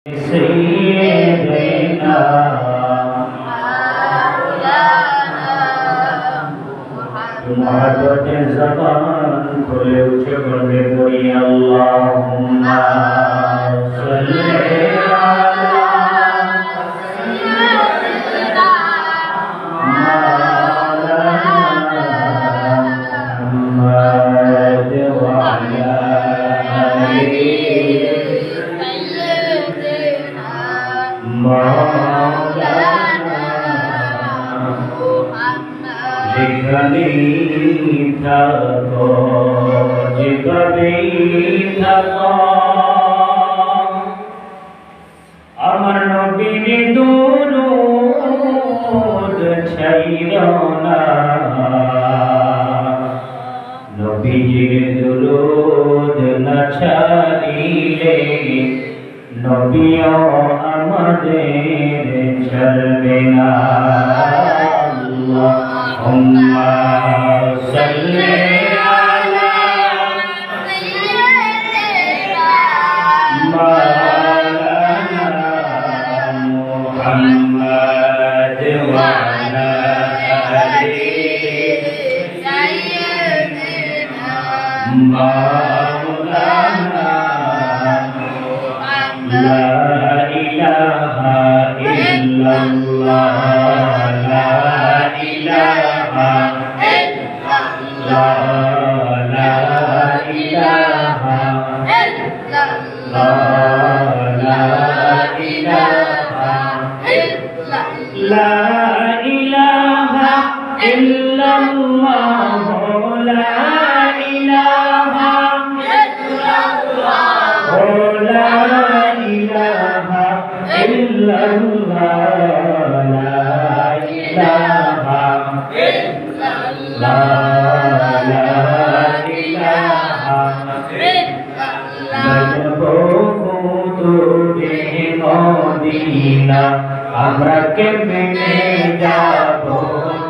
سيدنا محبت زبان کھلے اچھے بندے کوئی اللہم صلی আমার নবীর দুরূদ ছাইরো না নবীজির দুরূদ না ছাড়িলে নবীও আমাদের ছাড়বে না আল্লাহুম্মা সাল্লি আলা সাইয়্যিদিনা মাওলানা মুহাম্মদ ওয়া আলা আলি সাইয়্যিদিনা মাওলানা লা ইলাহা ইল্লাল্লাহ লা ইলাহা ইল্লাল্লাহ লা ইলাহা ইল্লাল্লাহ লা ইলাহা ইল্লাল্লাহ লা ইলাহা ইল্লাল্লাহ লা ইলাহা আমরা কেমনে যাব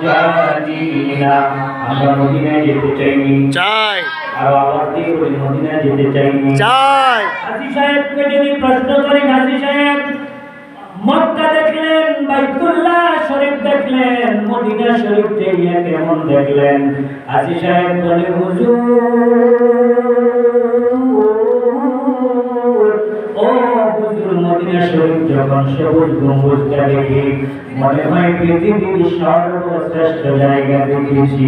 জানি না আমরা মদিনায় যেতে চাই আর আবার দিয়ে মদিনায় যেতে চাই হাজী সাহেবকে যদি প্রশ্ন করি হাজী সাহেব মক্কা দেখলেন বাইতুল্লাহ শরীফ দেখলেন মদিনা শরীফ গিয়ে কেমন দেখলেন হাজী সাহেব বলে হুজুর মদিনা শরীফ যখন সবুজ গম্বুজটা দেখি মনে হয় পৃথিবীর সর্বশ্রেষ্ঠ জায়গা দেখেছি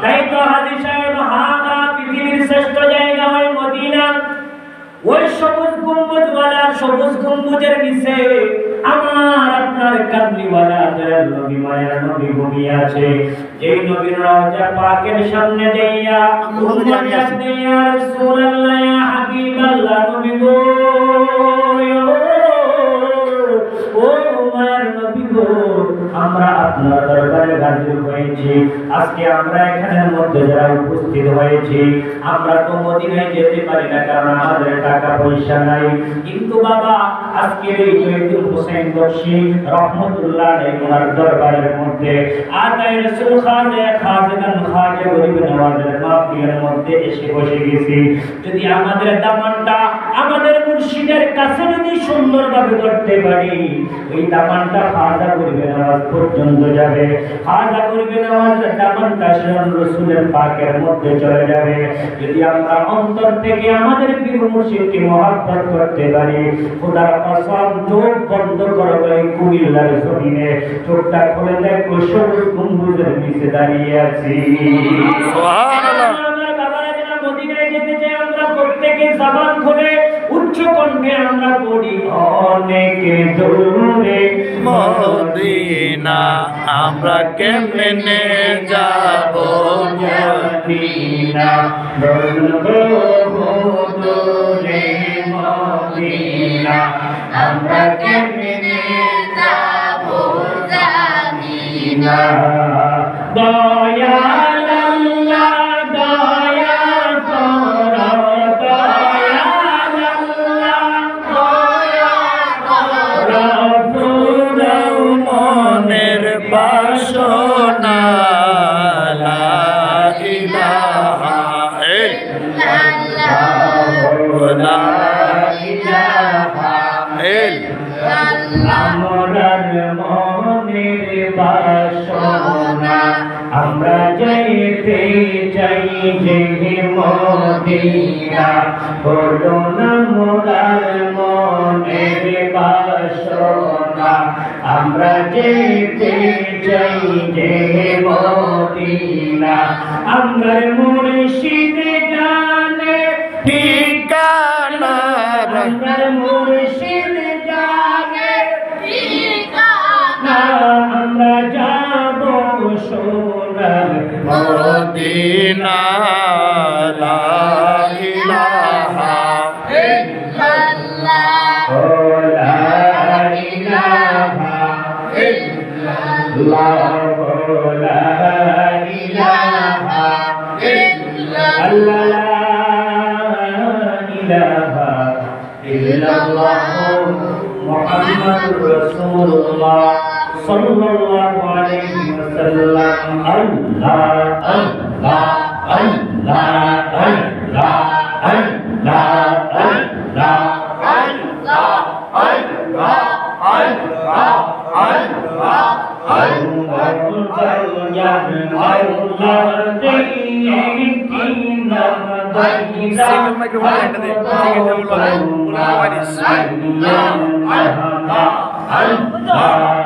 তাই তো হাজী সাহেব হাগা পৃথিবীর শ্রেষ্ঠ জায়গা হয় মদিনা ওই সবুজ গম্বুজওয়ালা সবুজ গম্বুজের নিচে আমার আপনার কামলিওয়ালা দয়াল নবী মায়ার নবী ঘুমিয়ে আছে যেই নবীর রওজা পাকের সামনে দেইয়া উম্মত দেইয়া রাসূলুল্লাহ ইয়া হাবিবাল্লাহ নবী গো ও মায়ার নবী গো আমরা আপনার দরবারে হাজির হয়েছি আজকে আমরা এখানের মধ্যে যারা উপস্থিত হয়েছি আমরা তো মদিনায় যেতে পারি না কারণ আমাদের টাকা পয়সা নাই কিন্তু বাবা আজকের এই জয়তুল হোসেন বখশী রহমাতুল্লাহ আলাইহি ওনার দরবারের মধ্যে আদায় রাসূল খাজা গরিব নওয়াজের মাহফিলের মধ্যে এসে বসে গেছি যদি আমাদের দামানটা আমাদের মুর্শিদের কাছে যদি সুন্দরভাবে ধরতে পারি ওই দামানটা খাজা গরিব নওয়াজ পর্যন্ত যাবে খাজা গরিব নওয়াজের দামানটা রাসূলের পাকের মধ্যে চলে যাবে যদি আমরা অন্তর থেকে আমাদের প্রিয় মুর্শিদকে মহব্বত করতে পারি খোদার কসম চোখ বন্ধ করো এই কুমিল্লার জমিনে চোখটা খুলে দেখো সবুজ গম্বুজের নিচে দাঁড়িয়ে আছি সুবহানাল্লাহ আমার বাবারা যারা মদিনায় যেতে চায় আমরা প্রত্যেকে জবান খুলে উচ্চ কণ্ঠে আমরা পড়ি অনেকে দূরে মদিনা আমরা কেমনে যাব মদিনা দূরে মদিনা আমরা কেমনে যাব জানি না দয়াল আল্লাহ দয়া করো দয়াল আল্লাহ দয়া করো পুরো মনের বাসনা লা ইলাহা ইল্লাল্লাহ লা ইলাহা আমরার মনের বাসনা আমরা যাইতে চাই যে মদিনা হলো না মোরার মনের বাসনা আমরা যেতে চাই যে মদিনা আমরা মুর্শিদ জানে ঠিকানা আমরা মুর্শিদ জানে ঠিকানা আমরা যাব সোনার মদিনা লা ইলাহা ইল্লাল্লাহ ও লা ইলাহা ইল্লাল্লাহ ও লা ইলাহা ইল্লাল্লাহ illallah Muhammadur Rasulullah sallallahu alaihi wasallam Allah Allah Allah Allah Allah Allah Allah